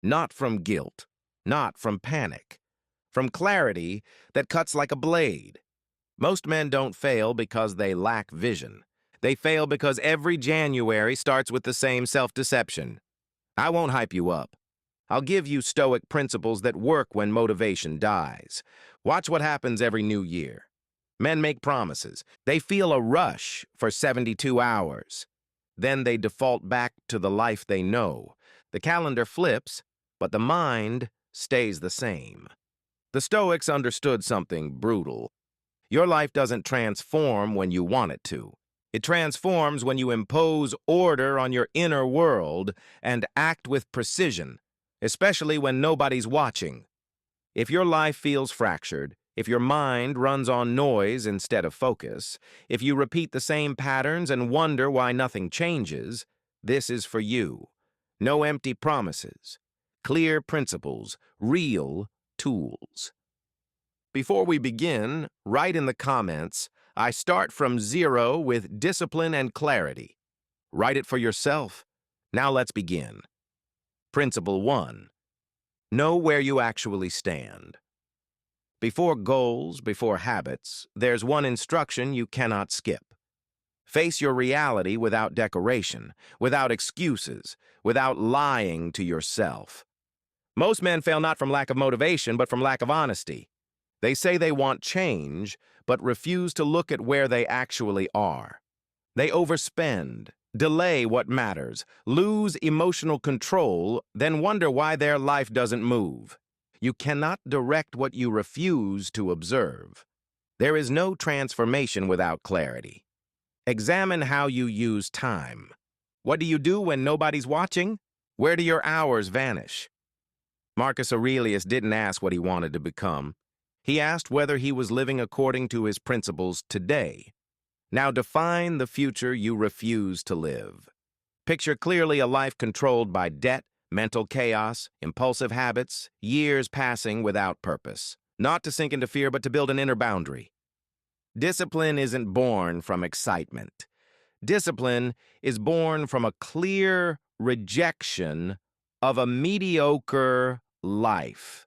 Not from guilt, not from panic, from clarity that cuts like a blade. Most men don't fail because they lack vision. They fail because every January starts with the same self-deception. I won't hype you up. I'll give you Stoic principles that work when motivation dies. Watch what happens every new year. Men make promises. They feel a rush for 72 hours. Then they default back to the life they know. The calendar flips, but the mind stays the same. The Stoics understood something brutal. Your life doesn't transform when you want it to. It transforms when you impose order on your inner world and act with precision, especially when nobody's watching. If your life feels fractured, if your mind runs on noise instead of focus, if you repeat the same patterns and wonder why nothing changes, this is for you. No empty promises. Clear principles, real tools. Before we begin, write in the comments, I start from zero with discipline and clarity. Write it for yourself. Now let's begin. Principle 1. Know where you actually stand. Before goals, before habits, there's one instruction you cannot skip. Face your reality without decoration, without excuses, without lying to yourself. Most men fail not from lack of motivation, but from lack of honesty. They say they want change, but refuse to look at where they actually are. They overspend, delay what matters, lose emotional control, then wonder why their life doesn't move. You cannot direct what you refuse to observe. There is no transformation without clarity. Examine how you use time. What do you do when nobody's watching? Where do your hours vanish? Marcus Aurelius didn't ask what he wanted to become. He asked whether he was living according to his principles today. Now define the future you refuse to live. Picture clearly a life controlled by debt, mental chaos, impulsive habits, years passing without purpose. Not to sink into fear, but to build an inner boundary. Discipline isn't born from excitement. Discipline is born from a clear rejection of a mediocre life.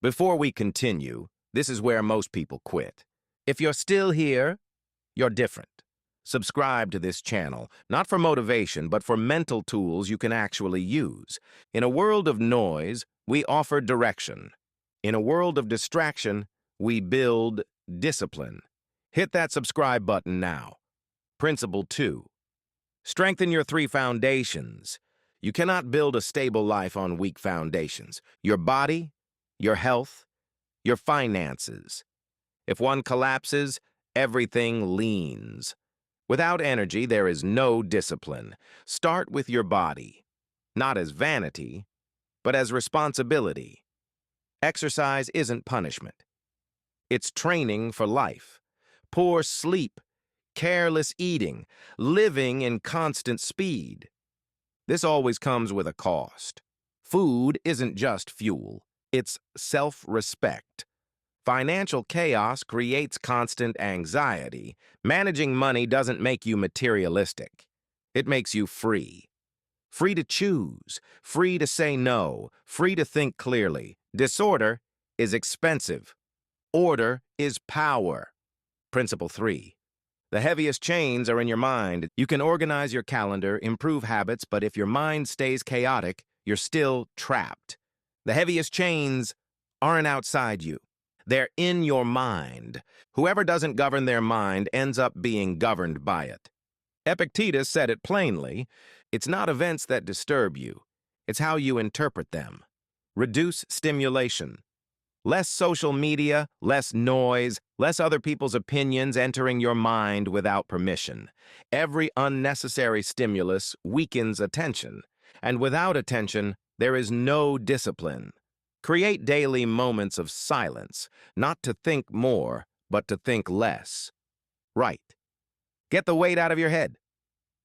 Before we continue, this is where most people quit. If you're still here, you're different. Subscribe to this channel, not for motivation, but for mental tools you can actually use. In a world of noise, we offer direction. In a world of distraction, we build discipline. Hit that subscribe button now. Principle 2. Strengthen your 3 foundations. You cannot build a stable life on weak foundations. Your body, your health, your finances. If one collapses, everything leans. Without energy, there is no discipline. Start with your body, not as vanity, but as responsibility. Exercise isn't punishment. It's training for life. Poor sleep, careless eating, living in constant speed. This always comes with a cost. Food isn't just fuel, it's self-respect. Financial chaos creates constant anxiety. Managing money doesn't make you materialistic. It makes you free. Free to choose, free to say no, free to think clearly. Disorder is expensive. Order is power. Principle 3. The heaviest chains are in your mind. You can organize your calendar, improve habits, but if your mind stays chaotic, you're still trapped. The heaviest chains aren't outside you. They're in your mind. Whoever doesn't govern their mind ends up being governed by it. Epictetus said it plainly, it's not events that disturb you, it's how you interpret them. Reduce stimulation. Less social media, less noise, less other people's opinions entering your mind without permission. Every unnecessary stimulus weakens attention, and without attention, there is no discipline. Create daily moments of silence, not to think more, but to think less. Write. Get the weight out of your head.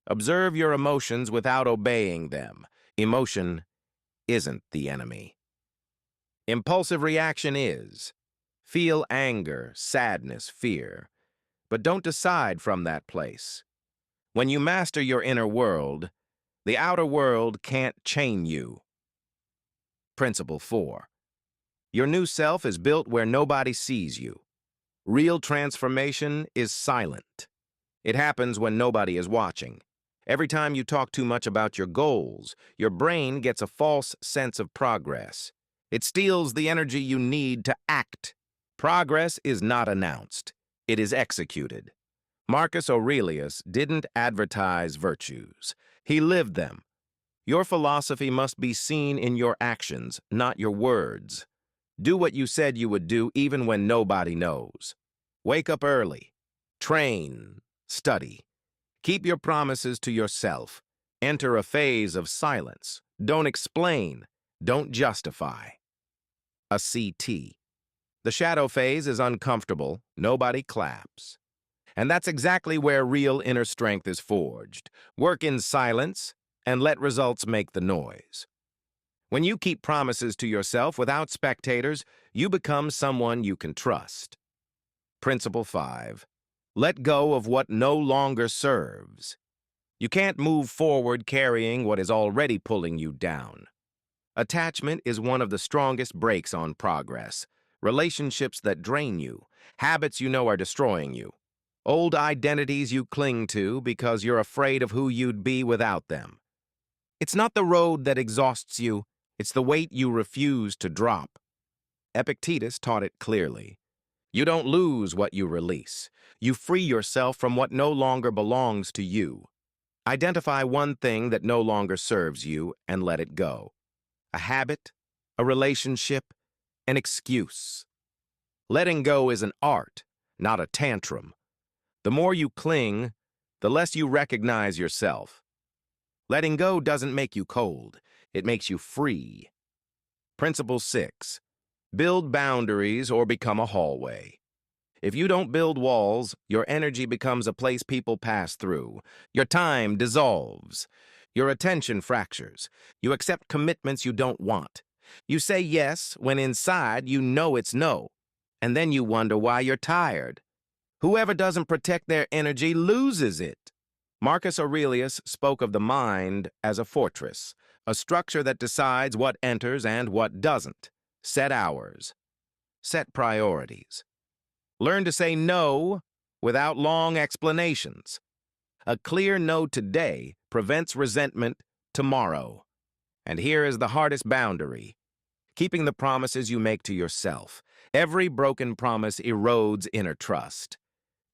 Observe your emotions without obeying them. Emotion isn't the enemy. Impulsive reaction is. Feel anger, sadness, fear, but don't decide from that place. When you master your inner world, the outer world can't chain you. Principle 4. Your new self is built where nobody sees you. Real transformation is silent. It happens when nobody is watching. Every time you talk too much about your goals, your brain gets a false sense of progress. It steals the energy you need to act. Progress is not announced. It is executed. Marcus Aurelius didn't advertise virtues. He lived them. Your philosophy must be seen in your actions, not your words. Do what you said you would do even when nobody knows. Wake up early. Train. Study. Keep your promises to yourself. Enter a phase of silence. Don't explain. Don't justify. A CT. The shadow phase is uncomfortable. Nobody claps. And that's exactly where real inner strength is forged. Work in silence and let results make the noise. When you keep promises to yourself without spectators, you become someone you can trust. Principle 5. Let go of what no longer serves. You can't move forward carrying what is already pulling you down. Attachment is one of the strongest brakes on progress. Relationships that drain you, habits you know are destroying you, old identities you cling to because you're afraid of who you'd be without them. It's not the road that exhausts you, it's the weight you refuse to drop. Epictetus taught it clearly. You don't lose what you release. You free yourself from what no longer belongs to you. Identify one thing that no longer serves you and let it go. A habit, a relationship, an excuse. Letting go is an art, not a tantrum. The more you cling, the less you recognize yourself. Letting go doesn't make you cold. It makes you free. Principle 6. Build boundaries or become a hallway. If you don't build walls, your energy becomes a place people pass through. Your time dissolves. Your attention fractures. You accept commitments you don't want. You say yes when inside you know it's no. And then you wonder why you're tired. Whoever doesn't protect their energy loses it. Marcus Aurelius spoke of the mind as a fortress, a structure that decides what enters and what doesn't. Set hours. Set priorities. Learn to say no without long explanations. A clear no today prevents resentment tomorrow. And here is the hardest boundary. Keeping the promises you make to yourself. Every broken promise erodes inner trust.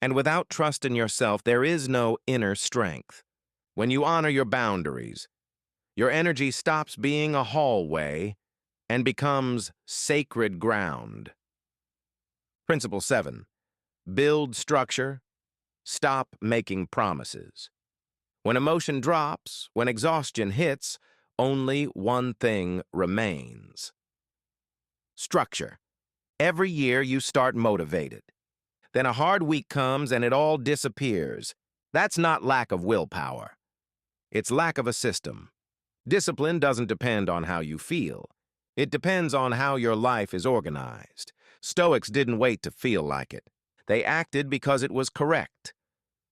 And without trust in yourself, there is no inner strength. When you honor your boundaries, your energy stops being a hallway and becomes sacred ground. Principle 7. Build structure. Stop making promises. When emotion drops, when exhaustion hits, only one thing remains. Structure. Every year you start motivated. Then a hard week comes and it all disappears. That's not lack of willpower. It's lack of a system. Discipline doesn't depend on how you feel. It depends on how your life is organized. Stoics didn't wait to feel like it. They acted because it was correct.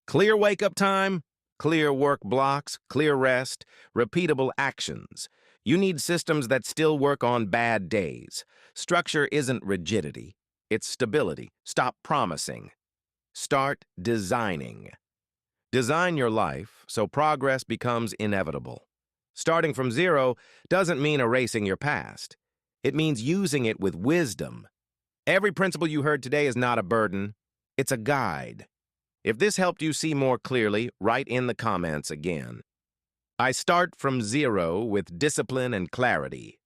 Clear wake-up time, clear work blocks, clear rest, repeatable actions. You need systems that still work on bad days. Structure isn't rigidity. It's stability. Stop promising. Start designing. Design your life so progress becomes inevitable. Starting from zero doesn't mean erasing your past. It means using it with wisdom. Every principle you heard today is not a burden. It's a guide. If this helped you see more clearly, write in the comments again. I start from zero with discipline and clarity.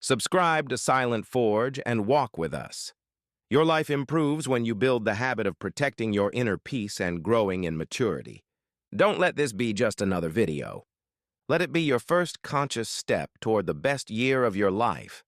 Subscribe to Silent Forge and walk with us. Your life improves when you build the habit of protecting your inner peace and growing in maturity. Don't let this be just another video. Let it be your first conscious step toward the best year of your life.